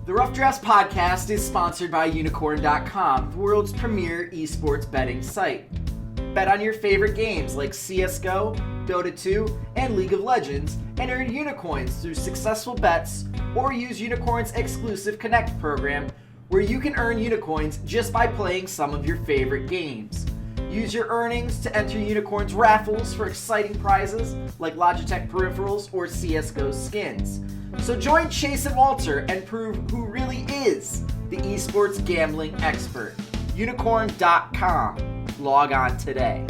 The Rough Drafts podcast is sponsored by Unicorn.com, the world's premier esports betting site. Bet on your favorite games like CSGO, Dota 2, and League of Legends, and earn Unicoins through successful bets, or use Unicorn's exclusive Connect program, where you can earn Unicoins just by playing some of your favorite games. Use your earnings to enter Unicorn's raffles for exciting prizes like Logitech peripherals or CSGO skins. So join Ceades and Walter and prove who really is the esports gambling expert. Unicorn.com. Log on today.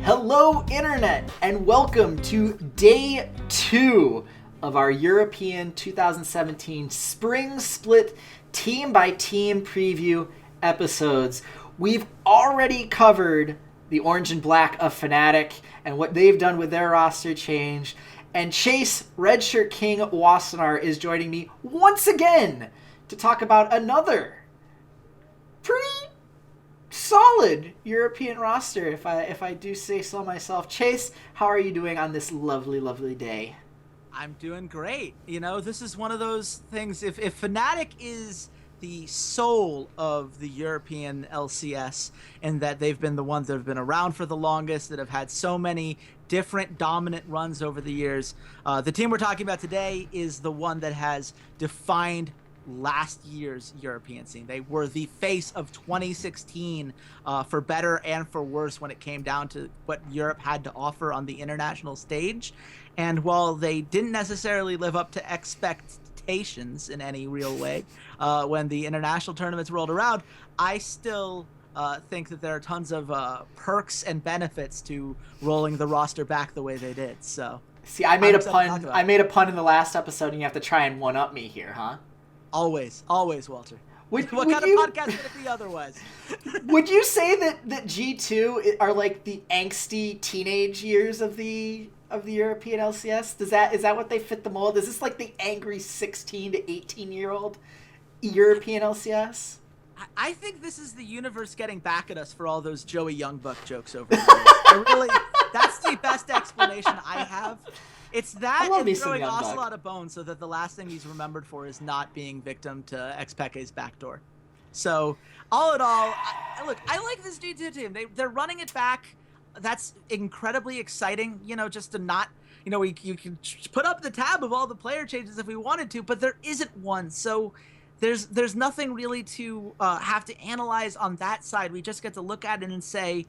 Hello, Internet, and welcome to Day 2 of our European 2017 Spring Split team-by-team preview episodes. We've already covered the Orange and Black of Fnatic and what they've done with their roster change, and Chase, RedShirtKing Wassenar is joining me once again to talk about another pretty solid European roster, if I do say so myself. Chase, how are you doing on this lovely, lovely day? I'm doing great. You know, this is one of those things, if Fnatic is the soul of the European LCS, in that they've been the ones that have been around for the longest, that have had so many different dominant runs over the years, the team we're talking about today is the one that has defined last year's European scene. They were the face of 2016 for better and for worse when it came down to what Europe had to offer on the international stage. And while they didn't necessarily live up to expectations in any real way when the international tournaments rolled around, I still think that there are tons of perks and benefits to rolling the roster back the way they did. So see, I made a pun in the last episode, and you have to try and one-up me here, huh? Always, Walter. What kind of podcast would it be otherwise? Would you say that G2 are like the angsty teenage years of the European LCS? Is that what they fit the mold? Is this like the angry 16 to 18-year-old European LCS? I think this is the universe getting back at us for all those Joey Youngbuck jokes over the years. Really, that's the best explanation I have. It's that and throwing Ocelot a bone so that the last thing he's remembered for is not being victim to XPeke's backdoor. So, all in all, I like this G2 team. They're running it back. That's incredibly exciting, just to not, you can put up the tab of all the player changes if we wanted to, but there isn't one. So, there's nothing really to have to analyze on that side. We just get to look at it and say,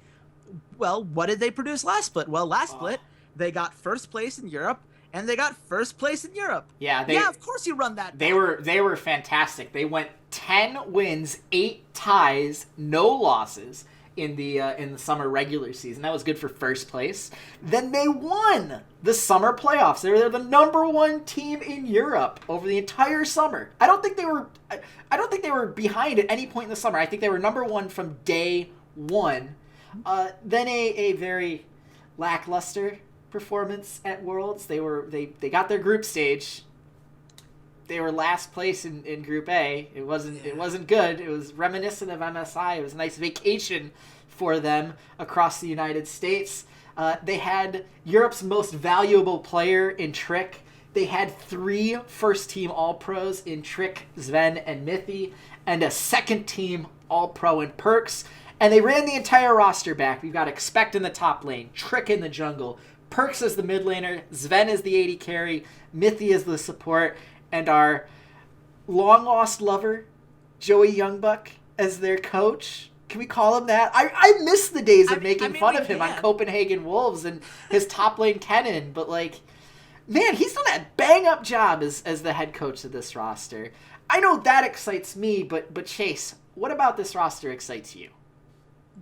well, what did they produce last split? Well, last split, they got first place in Europe, and they got first place in Europe. Yeah, of course you run that. They were fantastic. They went 10 wins, 8 ties, no losses in the summer regular season. That was good for first place. Then they won the summer playoffs. They were the number 1 team in Europe over the entire summer. I don't think they were behind at any point in the summer. I think they were number 1 from day 1. Then a very lackluster performance at Worlds. They got their group stage. They were last place in Group A. It wasn't good. It was reminiscent of MSI. It was a nice vacation for them across the United States. They had Europe's most valuable player in Trick. They had 3 first-team All-Pros in Trick, Sven, and Mithy, and a second-team All-Pro in PerkZ. And they ran the entire roster back. We've got Expect in the top lane, Trick in the jungle, PerkZ as the mid laner, Sven as the AD carry, Mithy as the support, and our long-lost lover, Joey Youngbuck, as their coach. Can we call him that? I miss the days of making fun of him on Copenhagen Wolves and his top lane Kennen, but man, he's done a bang-up job as the head coach of this roster. I know that excites me, but Chase, what about this roster excites you?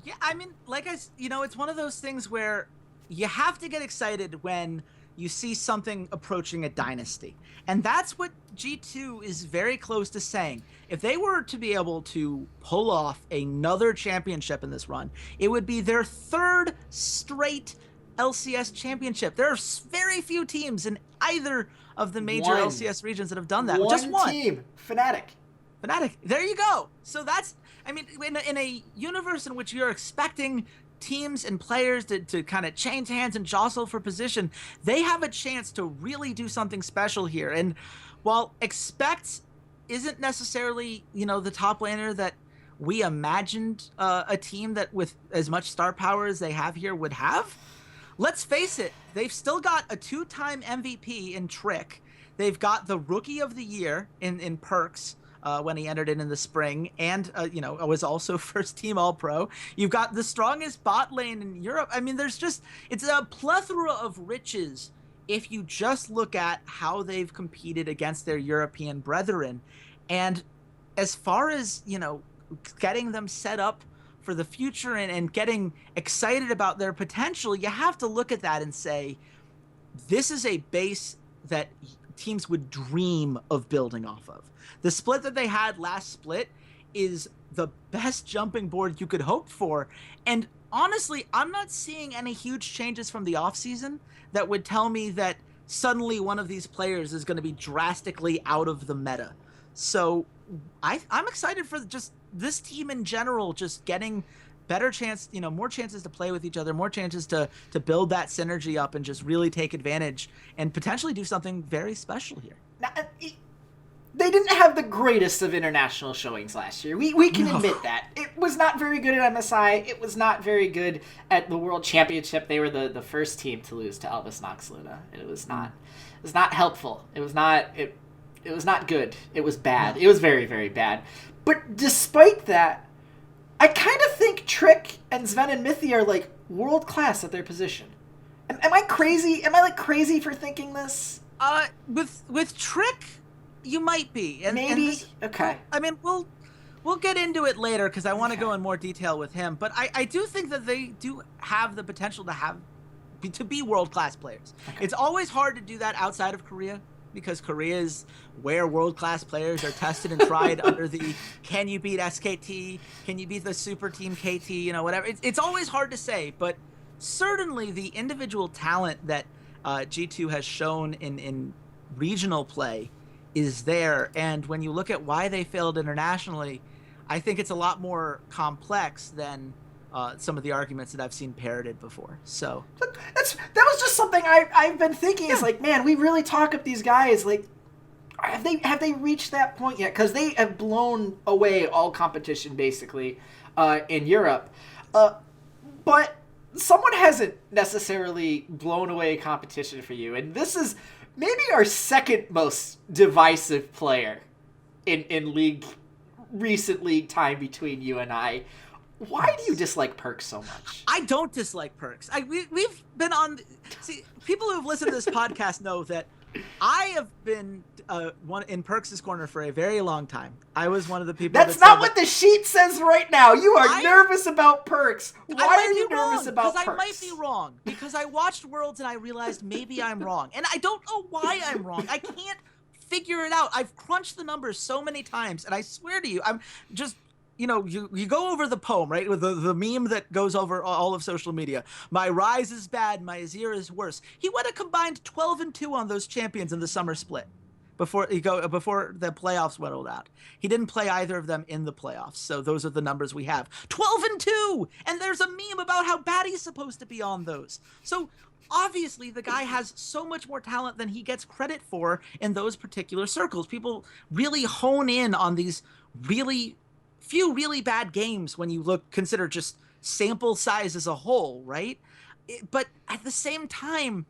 Yeah, it's one of those things where you have to get excited when you see something approaching a dynasty. And that's what G2 is very close to saying. If they were to be able to pull off another championship in this run, it would be their third straight LCS championship. There are very few teams in either of the major LCS regions that have done that. Just one team, Fnatic. There you go. So that's, I mean, in a universe in which you're expecting teams and players to kind of change hands and jostle for position, they have a chance to really do something special here. And while Expect isn't necessarily, the top laner that we imagined a team that with as much star power as they have here would have, let's face it, they've still got a 2-time MVP in Trick. They've got the Rookie of the Year in PerkZ, when he entered in the spring, and was also first team All-Pro. You've got the strongest bot lane in Europe. I mean, it's a plethora of riches if you just look at how they've competed against their European brethren. And as far as, getting them set up for the future and getting excited about their potential, you have to look at that and say, this is a base that teams would dream of building off of. The split that they had last split is the best jumping board you could hope for. And honestly, I'm not seeing any huge changes from the offseason that would tell me that suddenly one of these players is going to be drastically out of the meta. So I'm excited for just this team in general, just getting better chance, more chances to play with each other, more chances to build that synergy up and just really take advantage and potentially do something very special here. Now, they didn't have the greatest of international showings last year. We can admit that. It was not very good at MSI. It was not very good at the World Championship. They were the first team to lose to Albus Nox Luna. It was not helpful. It was not good. It was bad. It was very, very bad. But despite that, I kind of think Trick and Sven and Mithy are like world class at their position. Am I crazy? Am I crazy for thinking this? With Trick, you might be. Maybe. Okay. I mean, we'll get into it later because I want to go in more detail with him. But I do think that they do have the potential to be world class players. Okay. It's always hard to do that outside of Korea, because Korea is where world-class players are tested and tried under the can you beat SKT, can you beat the super team KT, whatever. It's always hard to say, but certainly the individual talent that G2 has shown in regional play is there. And when you look at why they failed internationally, I think it's a lot more complex than some of the arguments that I've seen parroted before. So that was just something I've been thinking. Is like, man, we really talk up these guys. Like, have they reached that point yet? Because they have blown away all competition basically in Europe, but someone hasn't necessarily blown away competition for you, and this is maybe our second most divisive player in recent league time between you and I. Why do you dislike PerkZ so much? I don't dislike PerkZ. We've been on... See, people who have listened to this podcast know that I have been in PerkZ's corner for a very long time. I was one of the people... That's not what the sheet says right now. You are nervous about PerkZ. Why are you nervous about PerkZ? Because I might be wrong. Because I watched Worlds and I realized maybe I'm wrong. And I don't know why I'm wrong. I can't figure it out. I've crunched the numbers so many times, and I swear to you, I'm just... you go over the poem, right? With the meme that goes over all of social media. My Rise is bad, my Azir is worse. He went a combined 12-2 on those champions in the summer split before the playoffs went out. He didn't play either of them in the playoffs, so those are the numbers we have. 12-2! And there's a meme about how bad he's supposed to be on those. So obviously the guy has so much more talent than he gets credit for in those particular circles. People really hone in on these few really bad games when you consider just sample size as a whole, right? But at the same time,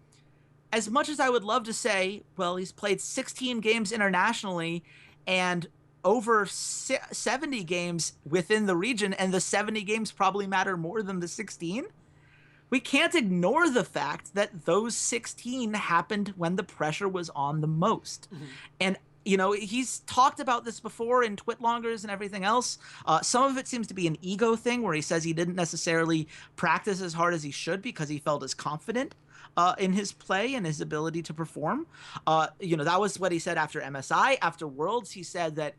as much as I would love to say, well, he's played 16 games internationally and over 70 games within the region, and the 70 games probably matter more than the 16, we can't ignore the fact that those 16 happened when the pressure was on the most. Mm-hmm. And he's talked about this before in Twitlongers and everything else. Some of it seems to be an ego thing where he says he didn't necessarily practice as hard as he should because he felt as confident. in his play and his ability to perform. That was what he said after MSI. After Worlds, he said that,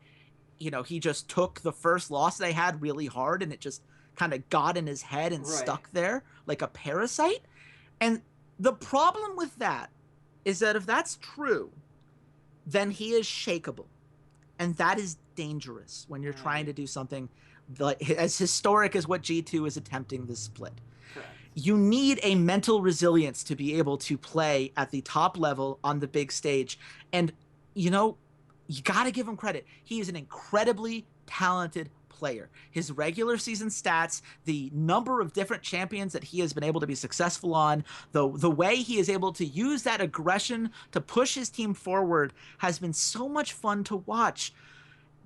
he just took the first loss they had really hard, and it just kind of got in his head and stuck there like a parasite. And the problem with that is that if that's true, then he is shakeable. And that is dangerous when you're trying to do something like as historic as what G2 is attempting this split. Correct. You need a mental resilience to be able to play at the top level on the big stage. And, you got to give him credit. He is an incredibly talented player. His regular season stats, the number of different champions that he has been able to be successful on, the way he is able to use that aggression to push his team forward has been so much fun to watch.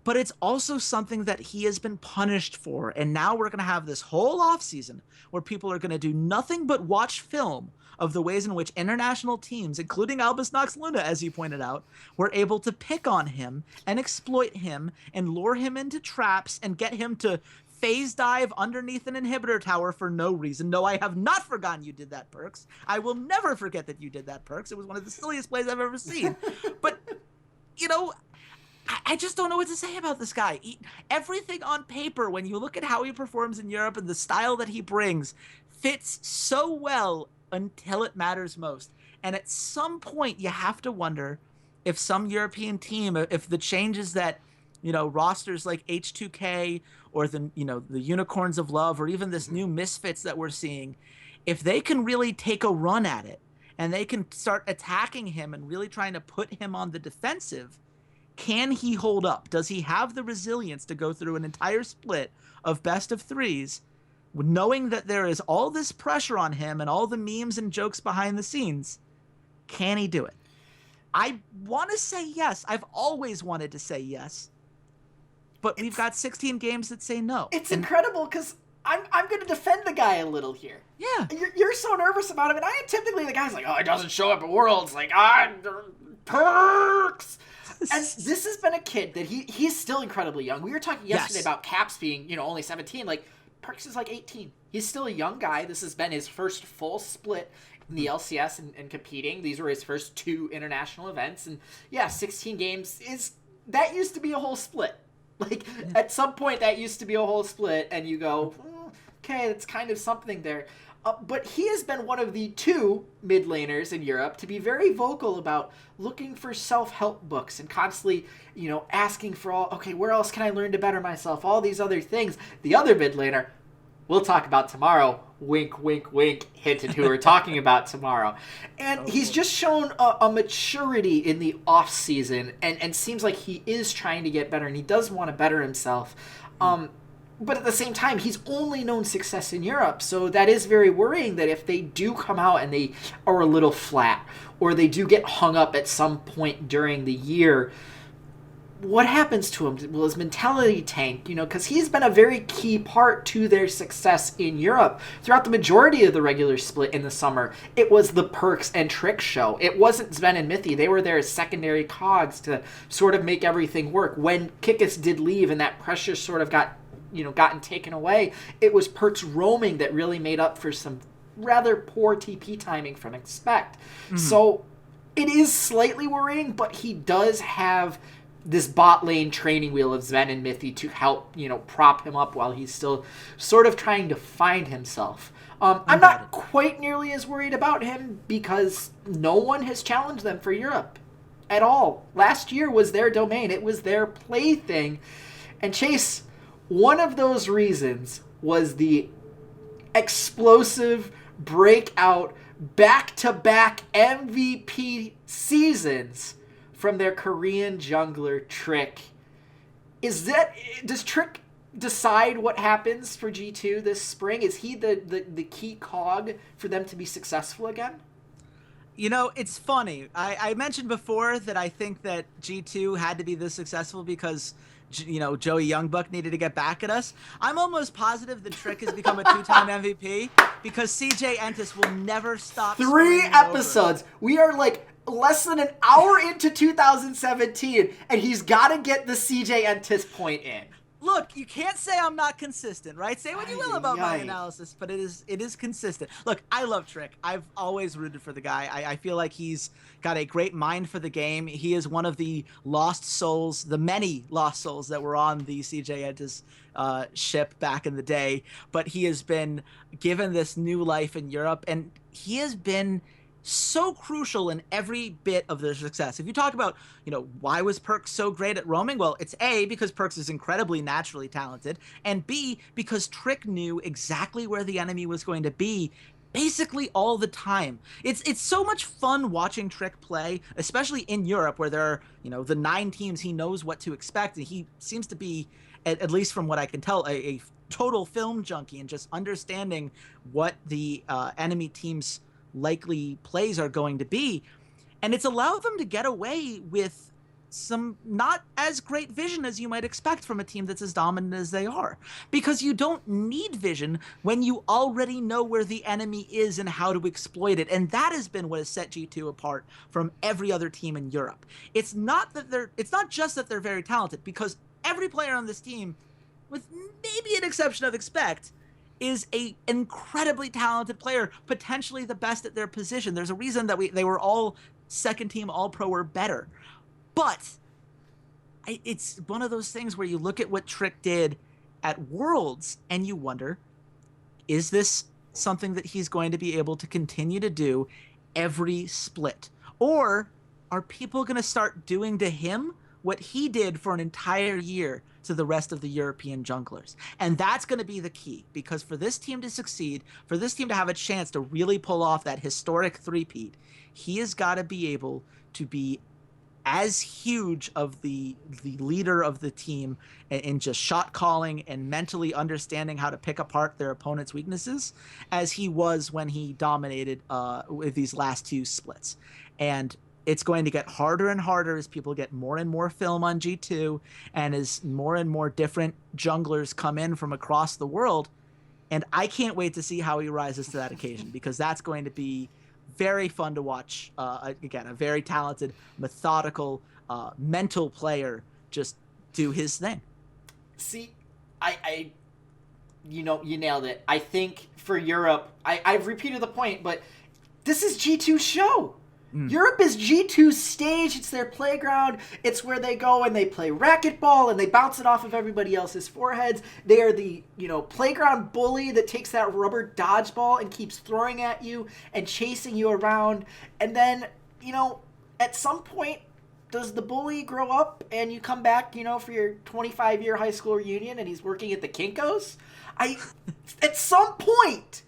But it's also something that he has been punished for. And now we're going to have this whole offseason where people are going to do nothing but watch film of the ways in which international teams, including Albus Nox Luna, as you pointed out, were able to pick on him and exploit him and lure him into traps and get him to phase dive underneath an inhibitor tower for no reason. No, I have not forgotten you did that, PerkZ. I will never forget that you did that, PerkZ. It was one of the silliest plays I've ever seen. But, I just don't know what to say about this guy. Everything on paper, when you look at how he performs in Europe and the style that he brings, fits so well until it matters most. And at some point, you have to wonder if some European team, if the changes that, rosters like H2K or the Unicorns of Love or even this new Misfits that we're seeing, if they can really take a run at it and they can start attacking him and really trying to put him on the defensive, can he hold up? Does he have the resilience to go through an entire split of best of threes, knowing that there is all this pressure on him and all the memes and jokes behind the scenes? Can he do it? I want to say yes. I've always wanted to say yes. But we've got 16 games that say no. It's incredible because I'm going to defend the guy a little here. Yeah. You're so nervous about him, and I am typically the guy's like, oh, he doesn't show up at Worlds. Like, PerkZ. And this has been a kid that he's still incredibly young. We were talking yesterday about Caps being, only 17. Like, PerkZ is like 18. He's still a young guy. This has been his first full split in the LCS and competing. These were his first 2 international events. And, 16 games that used to be a whole split. Like, at some point, that used to be a whole split, and you go, okay, that's kind of something there. But he has been one of the 2 mid laners in Europe to be very vocal about looking for self-help books and constantly, asking for where else can I learn to better myself? All these other things. The other mid laner, we'll talk about tomorrow. Wink, wink, wink, hint at who we're talking about tomorrow. And he's just shown a maturity in the off-season and seems like he is trying to get better, and he does want to better himself. But at the same time, he's only known success in Europe, so that is very worrying that if they do come out and they are a little flat, or they do get hung up at some point during the year, what happens to him? Will his mentality tank? Because he's been a very key part to their success in Europe. Throughout the majority of the regular split in the summer, it was the PerkZ and Trick show. It wasn't Sven and Mithy. They were there as secondary cogs to sort of make everything work. When Kikis did leave and that pressure sort of gotten taken away, it was PerkZ roaming that really made up for some rather poor TP timing from Expect. Mm-hmm. So it is slightly worrying, but he does have this bot lane training wheel of Sven and Mithy to help, prop him up while he's still sort of trying to find himself. I'm not quite nearly as worried about him because no one has challenged them for Europe at all. Last year was their domain. It was their plaything. And Chase, one of those reasons was the explosive breakout back-to-back MVP seasons from their Korean jungler Trick. Does Trick decide what happens for G2 this spring? Is he the key cog for them to be successful again? It's funny. I mentioned before that I think that G2 had to be this successful because Joey Youngbuck needed to get back at us. I'm almost positive that Trick has become a 2-time MVP because CJ Entis will never stop. 3 episodes. We are like less than an hour into 2017, and he's got to get the CJ Entis point in. Look, you can't say I'm not consistent, right? Say what you will about my analysis, but it is consistent. Look, I love Trick. I've always rooted for the guy. I feel like he's got a great mind for the game. He is one of the lost souls, the many lost souls that were on the CJ ship back in the day. But he has been given this new life in Europe, and he has been so crucial in every bit of their success. If you talk about, why was PerkZ so great at roaming? Well, it's A, because PerkZ is incredibly naturally talented, and B, because Trick knew exactly where the enemy was going to be basically all the time. It's so much fun watching Trick play, especially in Europe where there are, the 9 teams. He knows what to expect, and he seems to be, at least from what I can tell, a total film junkie and just understanding what the enemy team's likely plays are going to be. And it's allowed them to get away with some not as great vision as you might expect from a team that's as dominant as they are, because you don't need vision when you already know where the enemy is and how to exploit it. And that has been what has set G2 apart from every other team in Europe. It's not just that they're very talented, because every player on this team, with maybe an exception of Expect, is a incredibly talented player, potentially the best at their position. There's a reason that they were all second team All-Pro or better. But it's one of those things where you look at what Trick did at Worlds and you wonder, is this something that he's going to be able to continue to do every split? Or are people going to start doing to him what he did for an entire year to the rest of the European junglers? And that's going to be the key, because for this team to succeed, for this team to have a chance to really pull off that historic three-peat, he has got to be able to be as huge of the leader of the team in just shot calling and mentally understanding how to pick apart their opponent's weaknesses as he was when he dominated with these last 2 splits. And it's going to get harder and harder as people get more and more film on G2 and as more and more different junglers come in from across the world. And I can't wait to see how he rises to that occasion, because that's going to be very fun to watch. Again, a very talented, methodical, mental player just do his thing. See, you nailed it. I think for Europe, I've repeated the point, but this is G2's show. Europe is G2's stage. It's their playground. It's where they go and they play racquetball and they bounce it off of everybody else's foreheads. They are the, playground bully that takes that rubber dodgeball and keeps throwing at you and chasing you around. And then, at some point, does the bully grow up and you come back, for your 25-year high school reunion and he's working at the Kinko's? At some point,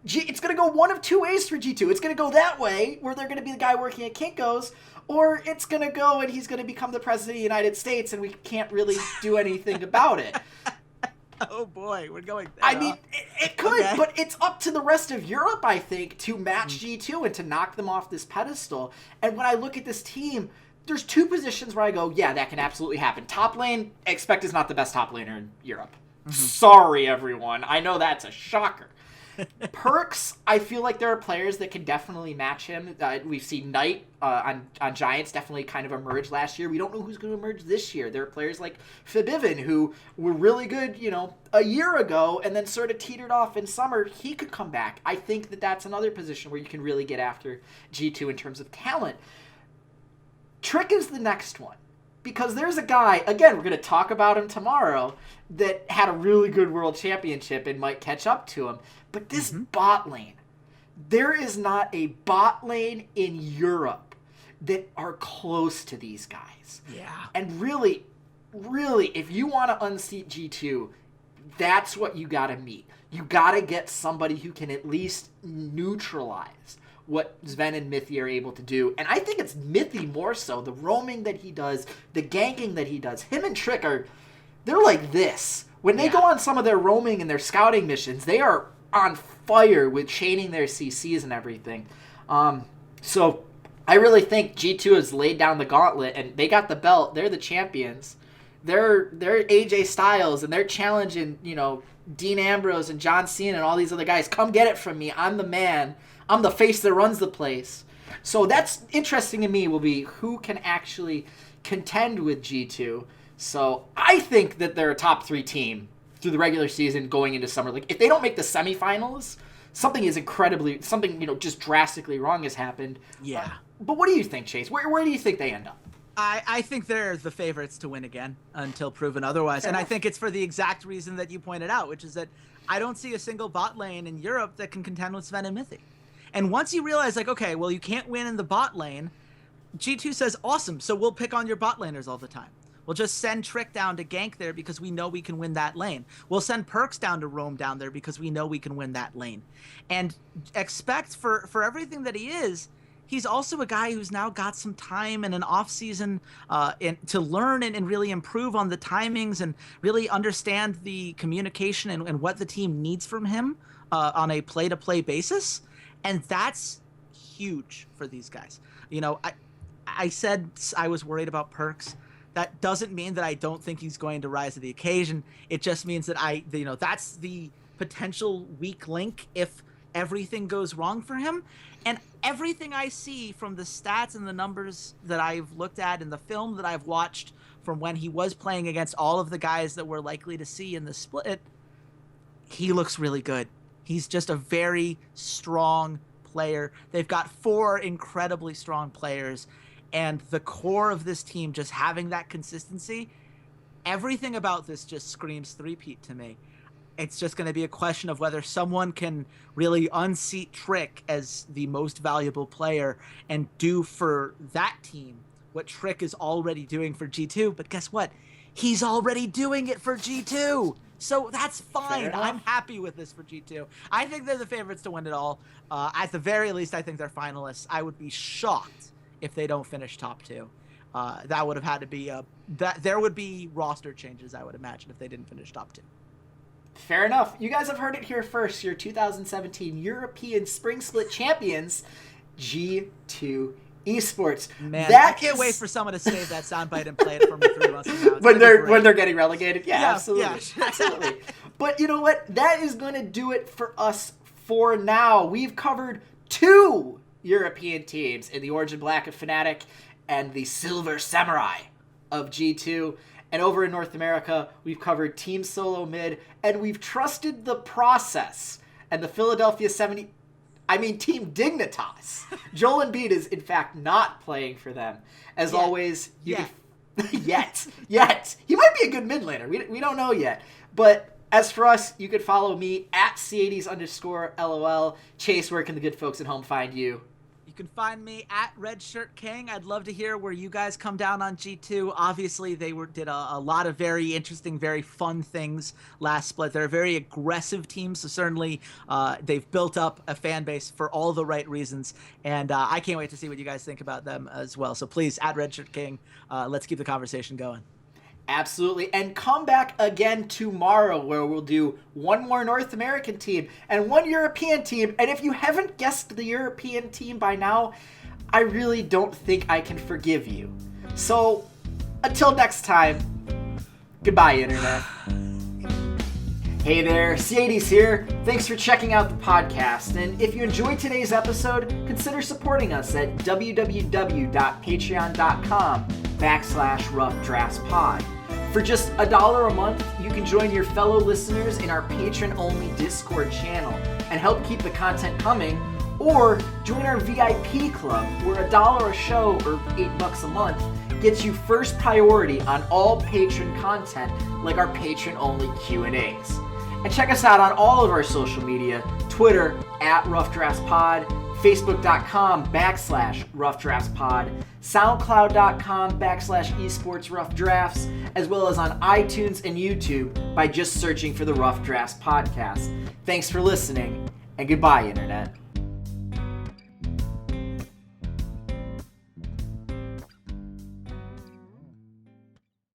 it's going to go one of 2 ways for G2. It's going to go that way, where they're going to be the guy working at Kinko's, or it's going to go and he's going to become the president of the United States and we can't really do anything about it. Oh boy, we're going there. I mean, it could, okay. But it's up to the rest of Europe, I think, to match G2 and to knock them off this pedestal. And when I look at this team, there's 2 positions where I go, yeah, that can absolutely happen. Top lane, Expect is not the best top laner in Europe. Sorry, everyone. I know that's a shocker. PerkZ, I feel like there are players that can definitely match him. We've seen Knight on Giants definitely kind of emerge last year. We don't know who's going to emerge this year. There are players like Fedczuk who were really good, a year ago and then sort of teetered off in summer. He could come back. I think that that's another position where you can really get after G2 in terms of talent. Trick is the next one, because there's a guy, again, we're going to talk about him tomorrow, that had a really good world championship and might catch up to him. But this bot lane, there is not a bot lane in Europe that are close to these guys. Yeah. And really, if you want to unseat G2, that's what you got to meet. You got to get somebody who can at least neutralize what Sven and Mithy are able to do. And I think it's Mithy more so. The roaming that he does, the ganking that he does. Him and Trick they're like this. When they go on some of their roaming and their scouting missions, they are on fire with chaining their CCs and everything. So I really think G2 has laid down the gauntlet, and they got the belt. They're the champions. They're AJ Styles, and they're challenging, Dean Ambrose and John Cena and all these other guys. Come get it from me. I'm the man. I'm the face that runs the place. So that's interesting to me, will be who can actually contend with G2. So I think that they're a top 3 team through the regular season going into Summer League. If they don't make the semifinals, something just drastically wrong has happened. Yeah. But what do you think, Chase? Where do you think they end up? I think they're the favorites to win again until proven otherwise. And I think it's for the exact reason that you pointed out, which is that I don't see a single bot lane in Europe that can contend with Sven and Mithy. And once you realize, like, okay, well, you can't win in the bot lane, G2 says, awesome, so we'll pick on your bot laners all the time. We'll just send Trick down to gank there because we know we can win that lane. We'll send PerkZ down to roam down there because we know we can win that lane. And expect for everything that he is, he's also a guy who's now got some time and an off-season to learn and really improve on the timings and really understand the communication and what the team needs from him on a play-to-play basis. And that's huge for these guys. You know, I said I was worried about PerkZ. That doesn't mean that I don't think he's going to rise to the occasion. It just means that that's the potential weak link if everything goes wrong for him. And everything I see from the stats and the numbers that I've looked at and the film that I've watched from when he was playing against all of the guys that we're likely to see in the split, he looks really good. He's just a very strong player. They've got 4 incredibly strong players. And the core of this team just having that consistency, everything about this just screams three-peat to me. It's just going to be a question of whether someone can really unseat Trick as the most valuable player and do for that team what Trick is already doing for G2. But guess what? He's already doing it for G2. So that's fine. I'm happy with this for G2. I think they're the favorites to win it all. At the very least, I think they're finalists. I would be shocked if they don't finish top 2. That would have had to be there would be roster changes, I would imagine, if they didn't finish top 2. Fair enough. You guys have heard it here first. Your 2017 European Spring Split champions, G2 Esports. Man, I can't wait for someone to save that soundbite and play it for me 3 months from now. when they're getting relegated. Yeah, absolutely. Yeah. Absolutely. But you know what? That is going to do it for us for now. We've covered 2 European teams in the Orange and Black of Fnatic and the Silver Samurai of G2. And over in North America, we've covered Team Solo Mid, and we've trusted the process. And the Philadelphia Team Dignitas. Joel Embiid is, in fact, not playing for them. As always, yet. He might be a good mid laner. We don't know yet. But as for us, you could follow me at Ceades_LOL. Chase, where can the good folks at home find you? You can find me at RedShirtKing. I'd love to hear where you guys come down on G2. Obviously, they did a lot of very interesting, very fun things last split. They're a very aggressive team, so certainly they've built up a fan base for all the right reasons. And I can't wait to see what you guys think about them as well. So please, at RedShirtKing, let's keep the conversation going. Absolutely. And come back again tomorrow where we'll do 1 more North American team and 1 European team. And if you haven't guessed the European team by now, I really don't think I can forgive you. So until next time, goodbye, Internet. Hey there, Ceades here. Thanks for checking out the podcast. And if you enjoyed today's episode, consider supporting us at www.patreon.com/roughdraftspod. For just $1 a month, you can join your fellow listeners in our patron-only Discord channel and help keep the content coming, or join our VIP club where $1 a show or $8 a month gets you first priority on all patron content like our patron-only Q&As. And check us out on all of our social media, Twitter @RoughDraftsPod, Facebook.com/RoughDraftsPod, SoundCloud.com/esportsroughdrafts, as well as on iTunes and YouTube by just searching for the Rough Drafts Podcast. Thanks for listening, and goodbye, Internet.